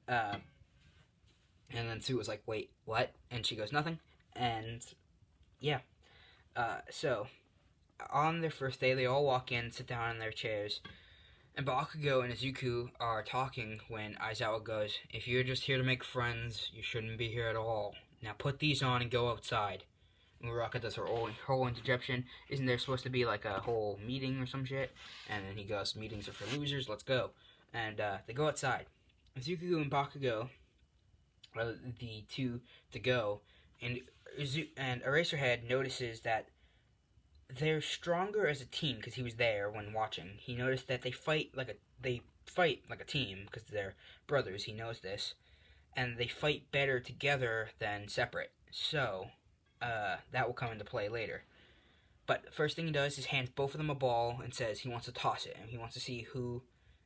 And then Sue was like, wait, what? And she goes, nothing. And, yeah. So, on their first day, they all walk in, sit down in their chairs. And Bakugo and Izuku are talking when Aizawa goes, if you're just here to make friends, you shouldn't be here at all. Now put these on and go outside. And Uraraka does her whole interjection. Isn't there supposed to be like a whole meeting or some shit? And then he goes, meetings are for losers, let's go. And they go outside. Izuku and Bakugo are the 2 to go, and Eraserhead notices that they're stronger as a team because he was there when watching. He noticed that they fight like a team because they're brothers. He knows this, and they fight better together than separate. So that will come into play later. But the first thing he does is hands both of them a ball and says he wants to toss it, and he wants to see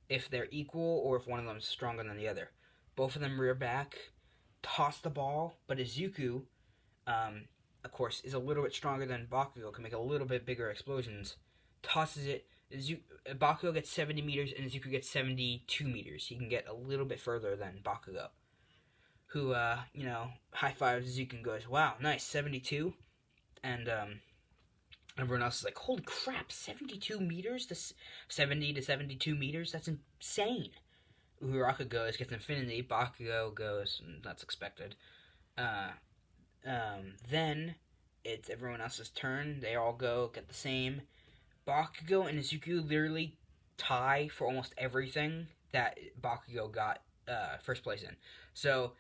if they're equal or if one of them is stronger than the other. Both of them rear back, toss the ball, but Izuku, of course, is a little bit stronger than Bakugo, can make a little bit bigger explosions. Tosses it. Bakugo gets 70 meters and Izuku gets 72 meters. He can get a little bit further than Bakugo. Who, high fives Izuku and goes, wow, nice, 72. And, everyone else is like, holy crap, 72 meters? 70 to 72 meters? That's insane. Uraraka goes, gets infinity. Bakugo goes, that's expected. Then it's everyone else's turn. They all go, get the same. Bakugo and Izuku literally tie for almost everything that Bakugo got first place in. So,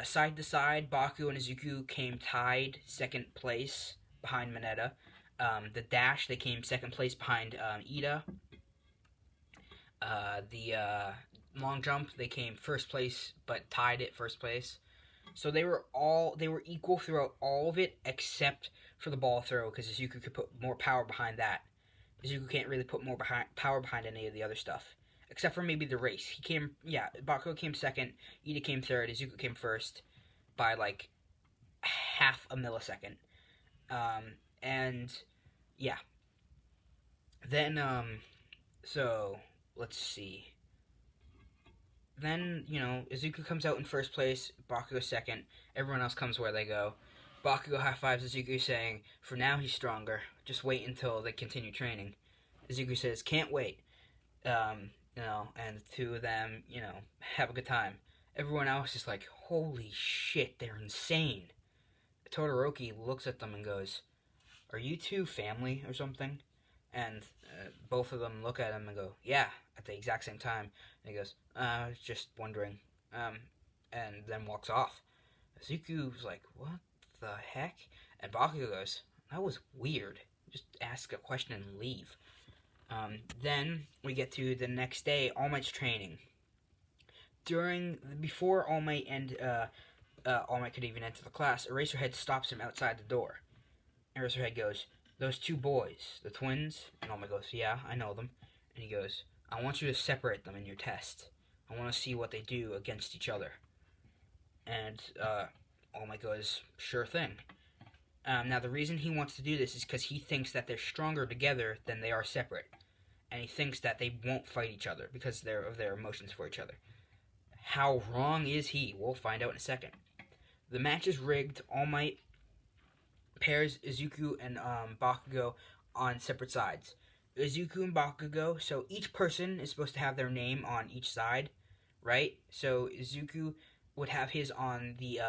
side to side, Bakugo and Izuku came tied second place behind Mineta. The dash, they came second place behind Ida. The long jump, they came first place, but tied at first place. So they were equal throughout all of it, except for the ball throw, because Izuku could put more power behind that. Izuku can't really put more power behind any of the other stuff, except for maybe the race. Bakugo came second, Ida came third, Izuku came first by like half a millisecond. And yeah. Then so let's see. Then, Izuku comes out in first place, Bakugo second, everyone else comes where they go. Bakugo high-fives Izuku saying, for now he's stronger, just wait until they continue training. Izuku says, can't wait. And the two of them, have a good time. Everyone else is like, holy shit, they're insane. Todoroki looks at them and goes, are you two family or something? And both of them look at him and go, yeah, at the exact same time. And he goes, I was just wondering. And then walks off. Izuku's like, what the heck? And Bakugo goes, that was weird. Just ask a question and leave. Then we get to the next day, All Might's training. Before All Might and All Might could even enter the class, Eraserhead stops him outside the door. Eraserhead goes, those two boys, the twins? And All Might goes, yeah, I know them. And he goes, I want you to separate them in your test. I want to see what they do against each other. And All Might goes, sure thing. Now, the reason he wants to do this is because he thinks that they're stronger together than they are separate. And he thinks that they won't fight each other because of their emotions for each other. How wrong is he? We'll find out in a second. The match is rigged. All Might pairs Izuku and Bakugo on separate sides. Izuku and Bakugo, so each person is supposed to have their name on each side, right? So Izuku would have his on the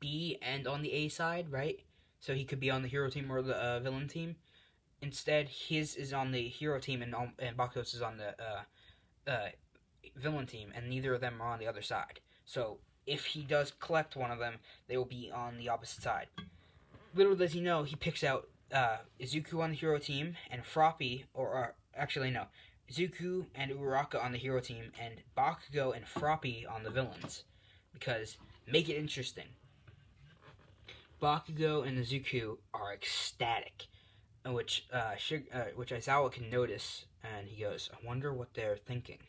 B and on the A side, right? So he could be on the hero team or the villain team. Instead, his is on the hero team and Bakugo's is on the villain team, and neither of them are on the other side. So if he does collect one of them, they will be on the opposite side. Little does he know, he picks out Izuku on the hero team and Froppy, Izuku and Uraraka on the hero team and Bakugo and Froppy on the villains. Because, make it interesting. Bakugo and Izuku are ecstatic, which Aizawa can notice, and he goes, I wonder what they're thinking.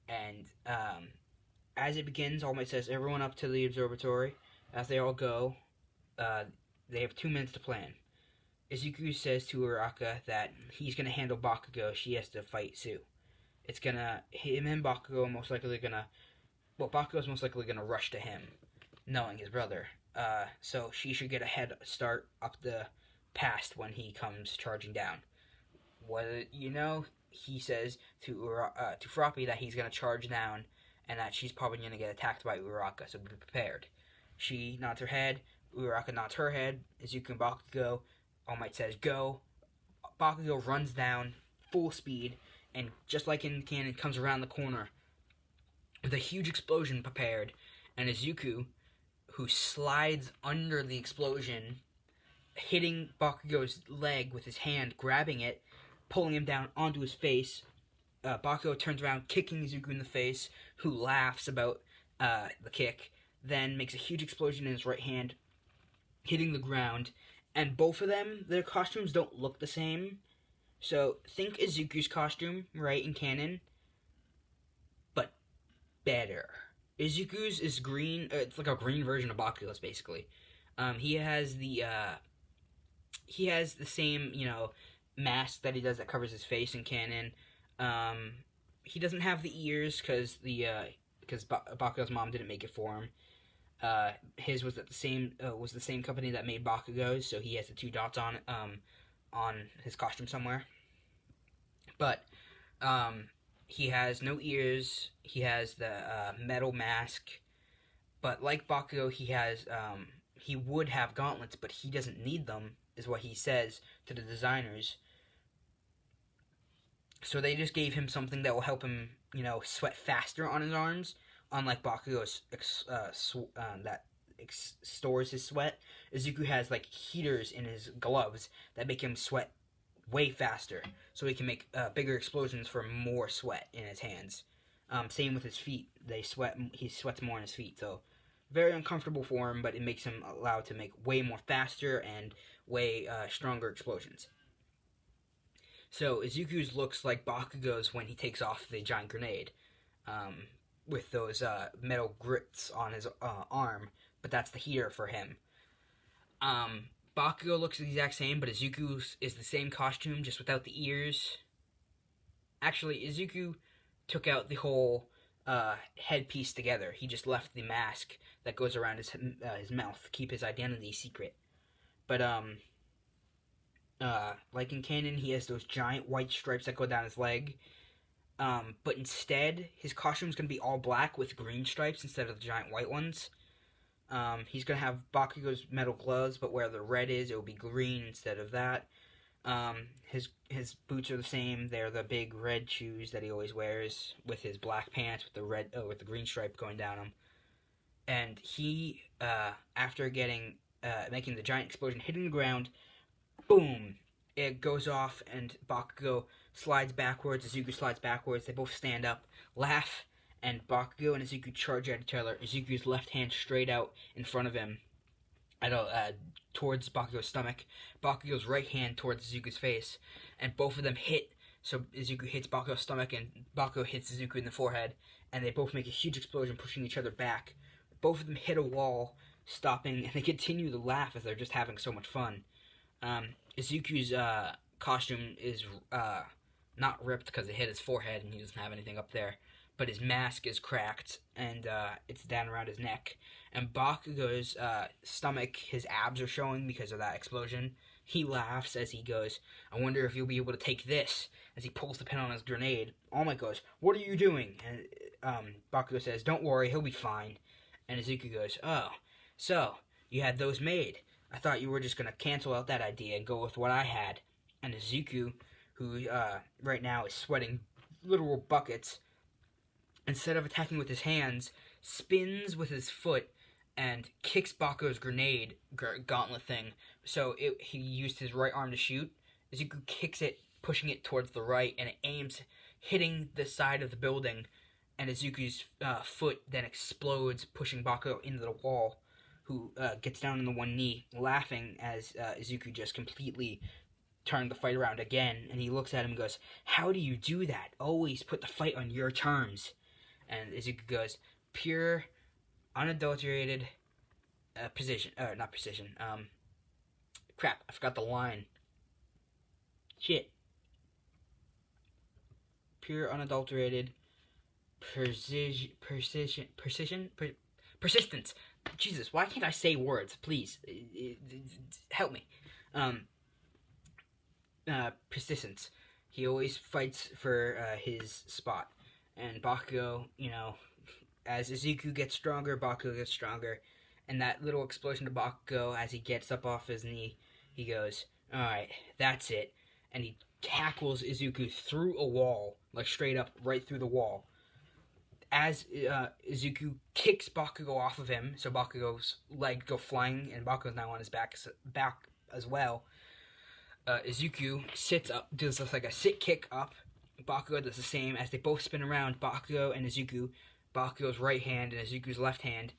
And as it begins, All Might says, everyone up to the observatory. As they all go, they have 2 minutes to plan. Izuku says to Uraraka that he's going to handle Bakugo. She has to fight Sue. It's going to... Him and Bakugo are most likely going to... Well, Bakugo's most likely going to rush to him, knowing his brother. So she should get a head start up the past when he comes charging down. He says to Froppy that he's going to charge down and that she's probably going to get attacked by Uraraka, so be prepared. She nods her head. Uraraka nods her head. Izuku and Bakugo. All Might says, go. Bakugo runs down, full speed, and just like in canon, comes around the corner with a huge explosion prepared, and Izuku, who slides under the explosion, hitting Bakugo's leg with his hand, grabbing it, pulling him down onto his face. Bakugo turns around, kicking Izuku in the face, who laughs about the kick, then makes a huge explosion in his right hand, hitting the ground, and both of them, their costumes don't look the same. So, think Izuku's costume, right, in canon, but better. Izuku's is green, it's like a green version of Bakugo's, basically. He has the same, mask that he does that covers his face in canon. He doesn't have the ears because Bakugo's mom didn't make it for him. His was at the same company that made Bakugo's, so he has the 2 dots on his costume somewhere. But he has no ears. He has the metal mask. But like Bakugo, he would have gauntlets, but he doesn't need them, is what he says to the designers. So they just gave him something that will help him, sweat faster on his arms, unlike Bakugo's that stores his sweat. Izuku has like heaters in his gloves that make him sweat way faster, so he can make bigger explosions for more sweat in his hands. Same with his feet; he sweats more in his feet, so very uncomfortable for him. But it makes him allowed to make way more faster and way stronger explosions. So Izuku's looks like Bakugo's when he takes off the giant grenade, with those metal grits on his arm, but that's the heater for him. Bakugo looks the exact same, but Izuku is the same costume, just without the ears. Actually, Izuku took out the whole headpiece together. He just left the mask that goes around his mouth, keep his identity secret. But like in canon, he has those giant white stripes that go down his leg. But instead, his costume's gonna be all black with green stripes instead of the giant white ones. He's gonna have Bakugo's metal gloves, but where the red is, it will be green instead of that. His boots are the same. They're the big red shoes that he always wears with his black pants with the green stripe going down them. And he, after making the giant explosion, hitting the ground, boom! It goes off, and Bakugo slides backwards. Izuku slides backwards. They both stand up, laugh, and Bakugo and Izuku charge at each other. Izuku's left hand straight out in front of him, towards Bakugo's stomach. Bakugo's right hand towards Izuku's face, and both of them hit. So Izuku hits Bakugo's stomach, and Bakugo hits Izuku in the forehead, and they both make a huge explosion, pushing each other back. Both of them hit a wall, stopping, and they continue to laugh as they're just having so much fun. Izuku's costume is not ripped because it hit his forehead and he doesn't have anything up there, but his mask is cracked and it's down around his neck. And Bakugo's stomach, his abs are showing because of that explosion. He laughs as he goes, "I wonder if you'll be able to take this," as he pulls the pin on his grenade. All Might goes, "What are you doing?" And Bakugo says, "Don't worry, he'll be fine." And Izuku goes, "Oh, so you had those made. I thought you were just going to cancel out that idea and go with what I had." And Izuku, who right now is sweating literal buckets, instead of attacking with his hands, spins with his foot and kicks Bakugo's grenade gauntlet thing. So he used his right arm to shoot. Izuku kicks it, pushing it towards the right, and it aims, hitting the side of the building, and Izuku's foot then explodes, pushing Bakugo into the wall, who gets down on the one knee, laughing as Izuku just completely turned the fight around again. And he looks at him and goes, "How do you do that? Always put the fight on your terms." And Izuku goes, "Pure, unadulterated precision. Not precision. Crap, I forgot the line. Shit. Pure, unadulterated persistence. Jesus, why can't I say words? Please, help me. Persistence. He always fights for his spot. And Bakugo, as Izuku gets stronger, Bakugo gets stronger. And that little explosion to Bakugo, as he gets up off his knee, he goes, "Alright, that's it." And he tackles Izuku through a wall, like straight up, right through the wall. As Izuku kicks Bakugo off of him, so Bakugo's leg go flying, and Bakugo's now on his back as well. Izuku sits up, does like a sit kick up. Bakugo does the same. As they both spin around, Bakugo and Izuku, Bakugo's right hand and Izuku's left hand,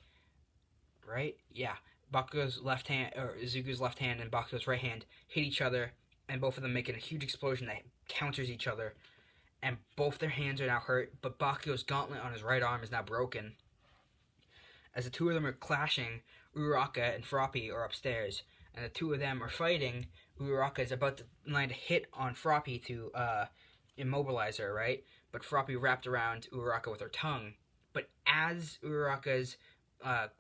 right? Yeah. Izuku's left hand and Bakugo's right hand hit each other, and both of them making a huge explosion that counters each other. And both their hands are now hurt, but Bakugo's gauntlet on his right arm is now broken. As the two of them are clashing, Uraraka and Froppy are upstairs, and the two of them are fighting. Uraraka is about to land a hit on Froppy to immobilize her, right? But Froppy wrapped around Uraraka with her tongue. But as Uraraka's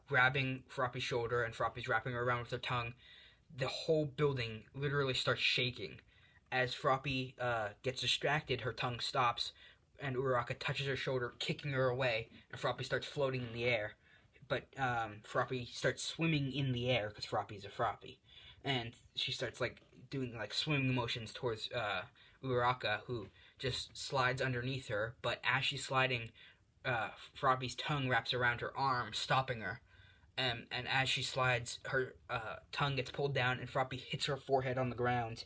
grabbing Froppy's shoulder and Froppy's wrapping her around with her tongue, the whole building literally starts shaking. As Froppy gets distracted, her tongue stops, and Uraraka touches her shoulder, kicking her away, and Froppy starts floating in the air. But Froppy starts swimming in the air, because Froppy's a Froppy. And she starts doing swimming motions towards Uraraka, who just slides underneath her. But as she's sliding, Froppy's tongue wraps around her arm, stopping her. And as she slides, her tongue gets pulled down, and Froppy hits her forehead on the ground.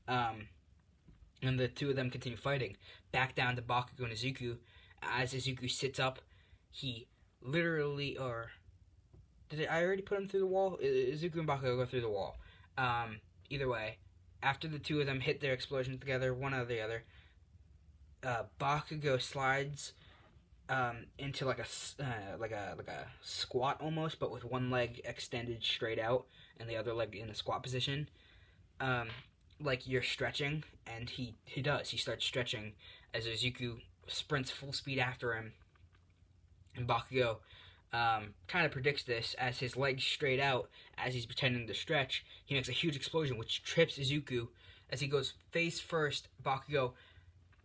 And the two of them continue fighting. Back down to Bakugo and Izuku. As Izuku sits up, he literally, did I already put him through the wall? Izuku and Bakugo go through the wall. Either way, after the two of them hit their explosions together, one or the other, Bakugo slides into like a squat almost, but with one leg extended straight out and the other leg in a squat position. Like you're stretching, and he does. He starts stretching as Izuku sprints full speed after him. And Bakugo kind of predicts this as his legs straight out as he's pretending to stretch. He makes a huge explosion which trips Izuku. As he goes face first, Bakugo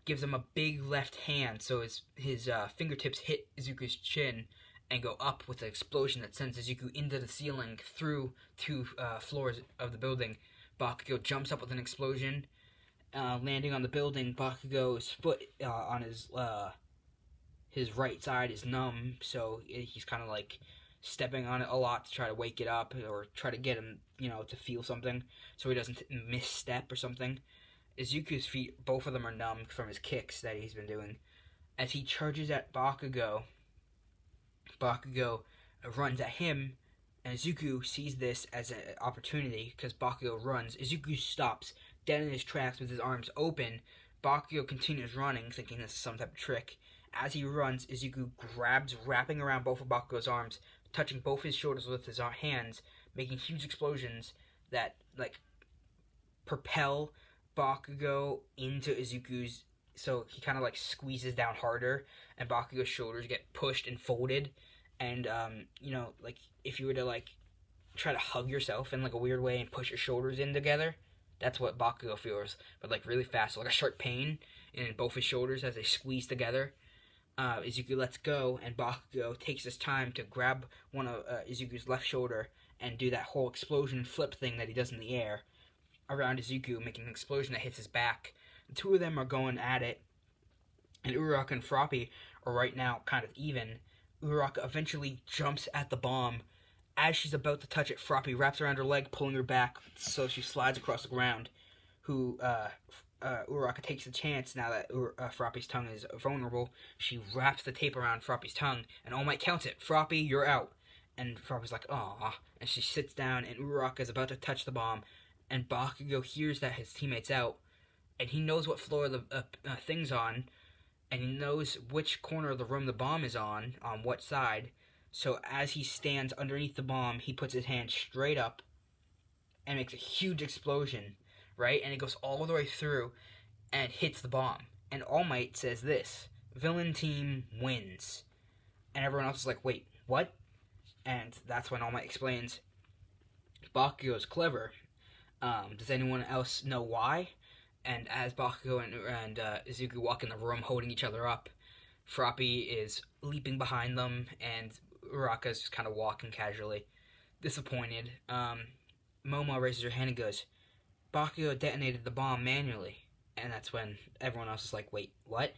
gives him a big left hand, so his fingertips hit Izuku's chin and go up with an explosion that sends Izuku into the ceiling through 2 floors of the building. Bakugo jumps up with an explosion, landing on the building. Bakugo's foot on his right side is numb, so he's kind of like stepping on it a lot to try to wake it up or try to get him, to feel something so he doesn't misstep or something. Izuku's feet, both of them are numb from his kicks that he's been doing. As he charges at Bakugo, Bakugo runs at him, and Izuku sees this as an opportunity because Bakugo runs. Izuku stops dead in his tracks with his arms open. Bakugo continues running, thinking this is some type of trick. As he runs, Izuku grabs, wrapping around both of Bakugo's arms, touching both his shoulders with his hands, making huge explosions that, propel Bakugo into Izuku's, so he kind of, squeezes down harder, and Bakugo's shoulders get pushed and folded, and, if you were to, try to hug yourself in, a weird way and push your shoulders in together, that's what Bakugo feels, but, really fast, so, a sharp pain in both his shoulders as they squeeze together. Izuku lets go, and Bakugo takes his time to grab one of Izuku's left shoulder and do that whole explosion flip thing that he does in the air around Izuku, making an explosion that hits his back. The 2 of them are going at it, and Uraraka and Froppy are right now kind of even. Uraraka eventually jumps at the bomb. As she's about to touch it, Froppy wraps around her leg, pulling her back, so she slides across the ground. Uraraka takes a chance now that Froppy's tongue is vulnerable. She wraps the tape around Froppy's tongue, and All Might counts it. Froppy, you're out. And Froppy's like, "Aw," and she sits down, and Uraraka is about to touch the bomb, and Bakugo hears that his teammate's out, and he knows what floor the thing's on, and he knows which corner of the room the bomb is on what side. So as he stands underneath the bomb, he puts his hand straight up and makes a huge explosion, right? And it goes all the way through and hits the bomb. And All Might says this: "Villain team wins." And everyone else is like, "Wait, what?" And that's when All Might explains, Bakugo's clever. Does anyone else know why? And as Bakugo and Izuku walk in the room holding each other up, Froppy is leaping behind them, and Uraraka's just kind of walking casually, disappointed. Momo raises her hand and goes, "Bakugo detonated the bomb manually." And that's when everyone else is like, "Wait, what?"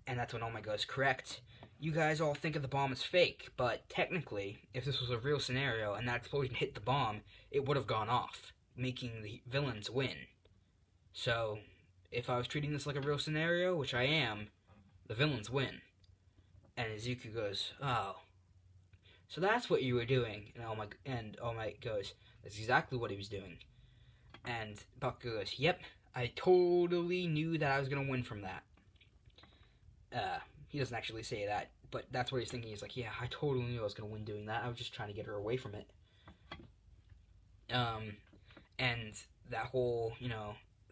And that's when All Might goes, "Correct. You guys all think of the bomb as fake, but technically, if this was a real scenario and that explosion hit the bomb, it would have gone off, making the villains win. So, if I was treating this like a real scenario, which I am, the villains win." And Izuku goes, "Oh, so that's what you were doing." And All Might goes, "That's exactly what he was doing." And Bakugo goes, "Yep, I totally knew that I was going to win from that." He doesn't actually say that, but that's what he's thinking. He's like, "Yeah, I totally knew I was going to win doing that. I was just trying to get her away from it." And that whole,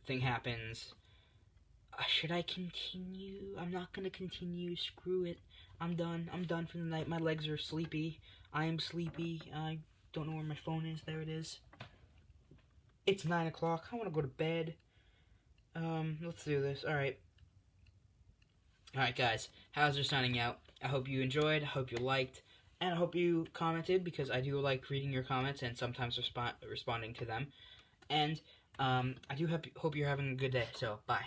thing happens. Should I continue? I'm not going to continue. Screw it. I'm done. I'm done for the night. My legs are sleepy. I am sleepy. I don't know where my phone is. There it is. It's 9 o'clock. I want to go to bed. Let's do this. Alright. Alright, guys. Hauser signing out. I hope you enjoyed. I hope you liked. And I hope you commented, because I do like reading your comments and sometimes responding to them. And I do hope you're having a good day. So, bye.